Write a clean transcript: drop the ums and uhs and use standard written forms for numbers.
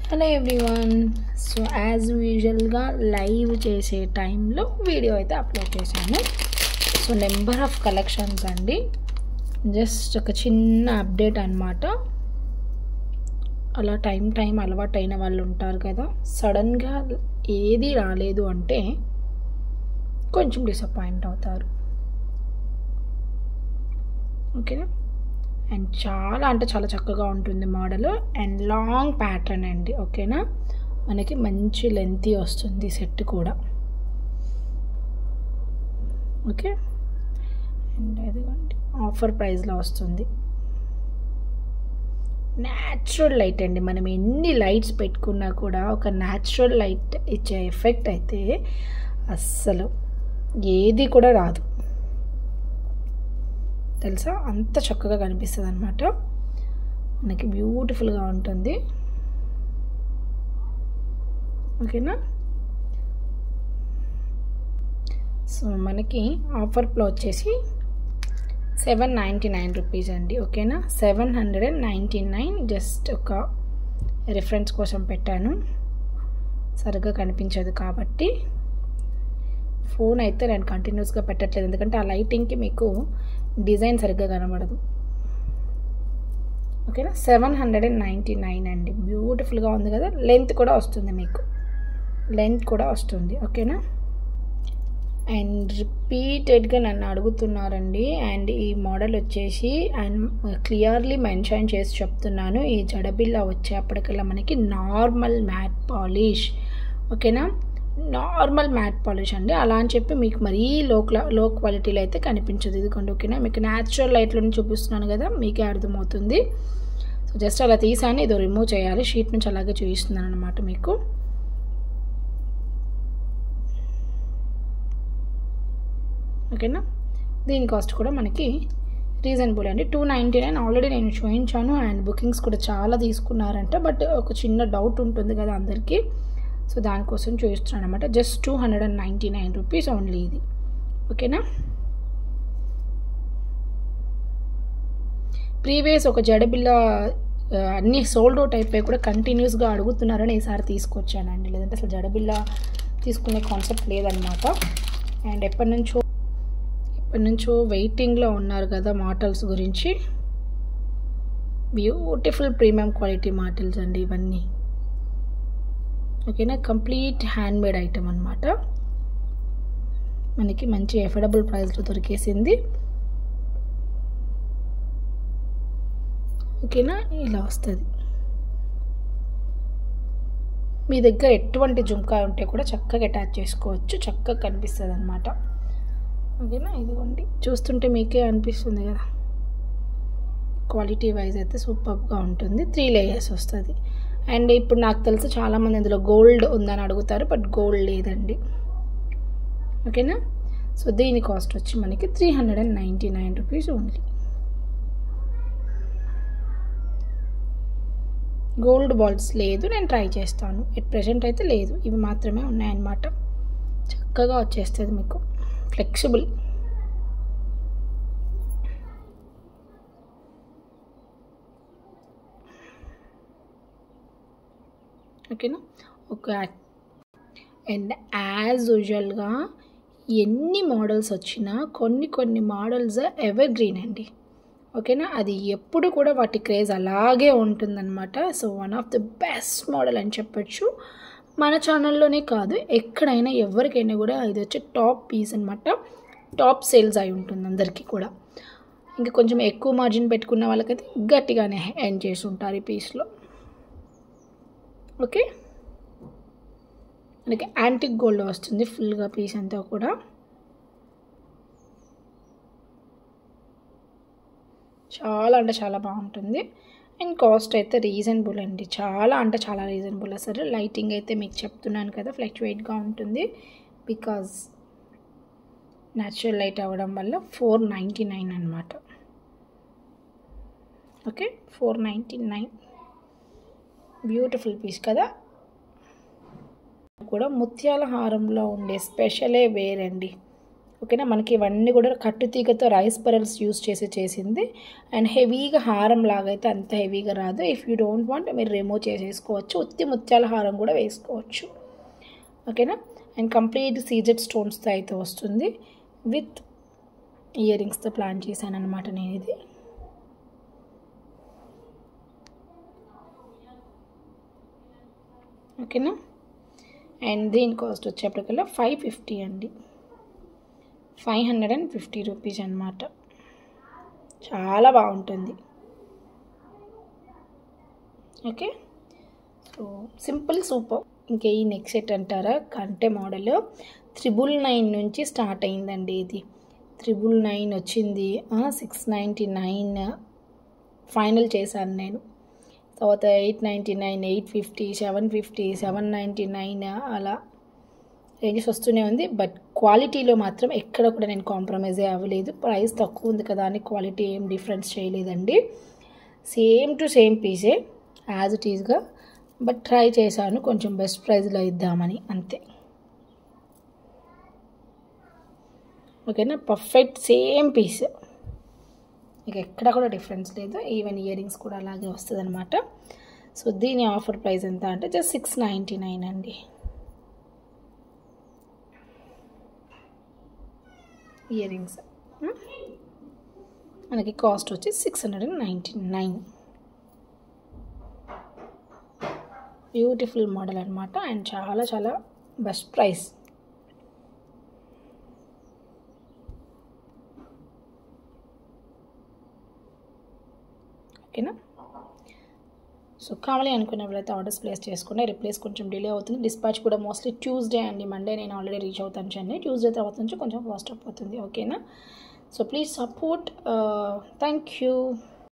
Hello everyone. So as యూజువల్గా live చేసే టైంలో వీడియో అయితే అప్లోడ్ చేశాను. సో నెంబర్ ఆఫ్ కలెక్షన్స్ అండి, జస్ట్ ఒక చిన్న అప్డేట్ అన్నమాట. అలా టైం అలవాటు అయిన వాళ్ళు ఉంటారు కదా, సడన్గా ఏది రాలేదు అంటే కొంచెం డిసప్పాయింట్ అవుతారు. ఓకేనా. అండ్ చాలా అంటే చాలా చక్కగా ఉంటుంది మోడల్ అండ్ లాంగ్ ప్యాటర్న్ అండి. ఓకేనా, మనకి మంచి లెంతీ వస్తుంది సెట్ కూడా. ఓకే, అండ్ అదిగోండి ఆఫర్ ప్రైస్లో వస్తుంది. న్యాచురల్ లైట్ అండి, మనం ఎన్ని లైట్స్ పెట్టుకున్నా కూడా ఒక న్యాచురల్ లైట్ ఇచ్చే ఎఫెక్ట్ అయితే అస్సలు ఏది కూడా రాదు తెలుసా, అంత చక్కగా కనిపిస్తుంది అన్నమాట. మనకి బ్యూటిఫుల్గా ఉంటుంది. ఓకేనా. సో మనకి ఆఫర్లో వచ్చేసి 799 రూపీస్ అండి. ఓకేనా, 799. జస్ట్ ఒక రిఫరెన్స్ కోసం పెట్టాను, సరిగ్గా కనిపించదు కాబట్టి. ఫోన్ అయితే నేను కంటిన్యూస్గా పెట్టట్లేదు, ఎందుకంటే ఆ లైటింగ్కి మీకు డిజైన్ సరిగ్గా కనబడదు. ఓకేనా, 799 అండి. బ్యూటిఫుల్గా ఉంది కదా, లెంత్ కూడా వస్తుంది, మీకు లెంత్ కూడా వస్తుంది. ఓకేనా. అండ్ రిపీటెడ్గా నన్ను అడుగుతున్నారండి, అండ్ ఈ మోడల్ వచ్చేసి అండ్ క్లియర్లీ మెన్షన్ చేసి చెప్తున్నాను, ఈ జడబిల్ల వచ్చేప్పటికల్లా మనకి నార్మల్ మ్యాట్ పాలిష్. ఓకేనా, నార్మల్ మ్యాట్ పాలిష్ అండి. అలా అని చెప్పి మీకు మరీ లో క్వాలిటీలో అయితే కనిపించదు. ఇదిగోండి. ఓకేనా, మీకు న్యాచురల్ లైట్లో చూపిస్తున్నాను కదా, మీకే అర్థమవుతుంది. సో జస్ట్ అలా తీసాను, ఇది రిమూవ్ చేయాలి, షీట్ నుంచి అలాగే చూపిస్తున్నాను అనమాట మీకు. ఓకేనా, దీని కాస్ట్ కూడా మనకి రీజనబుల్ అండి, 299. ఆల్రెడీ నేను చూపించాను అండ్ బుకింగ్స్ కూడా చాలా తీసుకున్నారంట. బట్ ఒక చిన్న డౌట్ ఉంటుంది కదా అందరికీ, సో దానికోసం చూపిస్తున్నాను అనమాట. జస్ట్ 299 రూపీస్ ఓన్లీ ఇది. ఓకేనా. ప్రీవియస్ ఒక జడబిల్ల అన్నీ సోల్డ్ అవుట్ అయిపోయి కూడా కంటిన్యూస్గా అడుగుతున్నారని ఈసారి తీసుకొచ్చానండి, లేదంటే అసలు జడబిల్ల తీసుకునే కాన్సెప్ట్ లేదనమాట. అండ్ ఎప్పటి నుంచో వెయిటింగ్లో ఉన్నారు కదా మాటల్స్ గురించి. బ్యూటిఫుల్ ప్రీమియం క్వాలిటీ మాటల్స్ అండి ఇవన్నీ. ఓకేనా, కంప్లీట్ హ్యాండ్మేడ్ ఐటమ్ అనమాట, మనకి మంచి అఫోర్డబుల్ ప్రైస్లో దొరికేసింది. ఓకేనా, ఇలా వస్తుంది. మీ దగ్గర ఎటువంటి జుంకా ఉంటే కూడా చక్కగా అటాచ్ చేసుకోవచ్చు, చక్కగా కనిపిస్తుంది అనమాట. ఓకేనా, ఇదిగోండి, చూస్తుంటే మీకే అనిపిస్తుంది కదా, క్వాలిటీ వైజ్ అయితే సూపర్గా ఉంటుంది. 3 లేయర్స్ వస్తుంది. అండ్ ఇప్పుడు నాకు తెలుసు చాలామంది ఇందులో గోల్డ్ ఉందని అడుగుతారు, బట్ గోల్డ్ లేదండి. ఓకేనా. సో దీని కాస్ట్ వచ్చి మనకి 399 రూపీస్ ఓన్లీ. గోల్డ్ బాల్స్ లేదు, నేను ట్రై చేస్తాను. ఎట్ ప్రెజెంట్ అయితే లేదు, ఇవి మాత్రమే ఉన్నాయన్నమాట. చక్కగా వచ్చేస్తుంది మీకు, ఫ్లెక్సిబుల్. ఓకేనా. ఓకే, అండ్ యాజ్ యూజువల్గా ఎన్ని మోడల్స్ వచ్చినా కొన్ని మోడల్స్ ఎవర్ గ్రీన్ అండి. ఓకేనా, అది ఎప్పుడు కూడా వాటి క్రేజ్ అలాగే ఉంటుందన్నమాట. So one of the best model అని చెప్పచ్చు. మన ఛానల్లోనే కాదు, ఎక్కడైనా ఎవరికైనా కూడా ఇది వచ్చి టాప్ పీస్ అనమాట. టాప్ సేల్స్ అయి ఉంటుంది అందరికీ కూడా. ఇంకా కొంచెం ఎక్కువ మార్జిన్ పెట్టుకున్న వాళ్ళకైతే గట్టిగానే ఎండ్ చేసి ఉంటారు ఈ పీస్లో. ఓకే, మనకి యాంటిక్ గోల్డ్ వస్తుంది ఫుల్గా పీస్ అంతా కూడా. చాలా అంటే చాలా బాగుంటుంది. అండ్ కాస్ట్ అయితే రీజనబుల్ అండి, చాలా అంటే చాలా రీజనబుల్. అసలు లైటింగ్ అయితే మీకు చెప్తున్నాను కదా, ఫ్లక్చువేట్గా ఉంటుంది బికాజ్ న్యాచురల్ లైట్ అవ్వడం వల్ల 499 అనమాట. ఓకే, 499. బ్యూటిఫుల్ పీస్ కదా, కూడా ముత్యాల హారంలో ఉండే స్పెషలే వేరండి. ఓకేనా. మనకి ఇవన్నీ కూడా కట్టుతీగతో రైస్ పెరల్స్ యూస్ చేసింది. అండ్ హెవీగా హారం లాగా అయితే అంత హెవీగా రాదు. ఇఫ్ యూ డోంట్ వాంట్ మీరు రిమూవ్ చేసేసుకోవచ్చు. ఉత్తి ముత్యాల హారం కూడా వేసుకోవచ్చు. ఓకేనా. అండ్ కంప్లీట్ సీజెడ్ స్టోన్స్తో అయితే వస్తుంది. విత్ ఇయర్ రింగ్స్తో ప్లాన్ చేశాను అనమాట నేను ఇది. ఓకేనా. అండ్ దీని కాస్ట్ వచ్చేప్పటికల్లా 550 అండి. 550 రూపీస్ అనమాట. చాలా బాగుంటుంది. ఓకే. So simple super. ఇంకా ఈ నెక్ సెట్ అంటారా, కంటే మోడల్ 999 నుంచి స్టార్ట్ అయిందండి. ఇది 999 వచ్చింది. 699 ఫైనల్ చేశాను నేను. తర్వాత 899, 850, 750, 799 అలా రేంజెస్ వస్తూనే ఉంది. బట్ క్వాలిటీలో మాత్రం ఎక్కడ కూడా నేను కాంప్రమైజే అవ్వలేదు. ప్రైస్ తక్కువ ఉంది కదా అని క్వాలిటీ ఏం డిఫరెన్స్ చేయలేదండి. సేమ్ టు సేమ్ పీసే యాజ్ ఇట్ ఈస్గా. బట్ ట్రై చేశాను కొంచెం బెస్ట్ ప్రైస్లో ఇద్దామని, అంతే. ఓకేనా. పర్ఫెక్ట్ సేమ్ పీస్, ఇక ఎక్కడ కూడా డిఫరెన్స్ లేదు. ఈవెన్ ఇయర్ రింగ్స్ కూడా అలాగే వస్తుంది అనమాట. సో దీని ఆఫర్ ప్రైస్ ఎంత అంటే జస్ట్ 699 అండి. ఇయర్ రింగ్స్ మనకి కాస్ట్ వచ్చి 699. బ్యూటిఫుల్ మోడల్ అనమాట. అండ్ చాలా చాలా బెస్ట్ ప్రైస్. ఓకేనా. సో కావాలి అనుకునే వాళ్ళైతే ఆర్డర్స్ ప్లేస్ చేసుకుని రిప్లేస్ కొంచెం డిలే అవుతుంది. డిస్పాచ్ కూడా మోస్ట్లీ ట్యూస్డే అండి. మండే నేను ఆల్రెడీ రీచ్ అవుతాను చెన్నై. ట్యూస్డే తర్వాత నుంచి కొంచెం ఫాస్ట్ అయిపోతుంది. ఓకేనా. So please support. Thank you.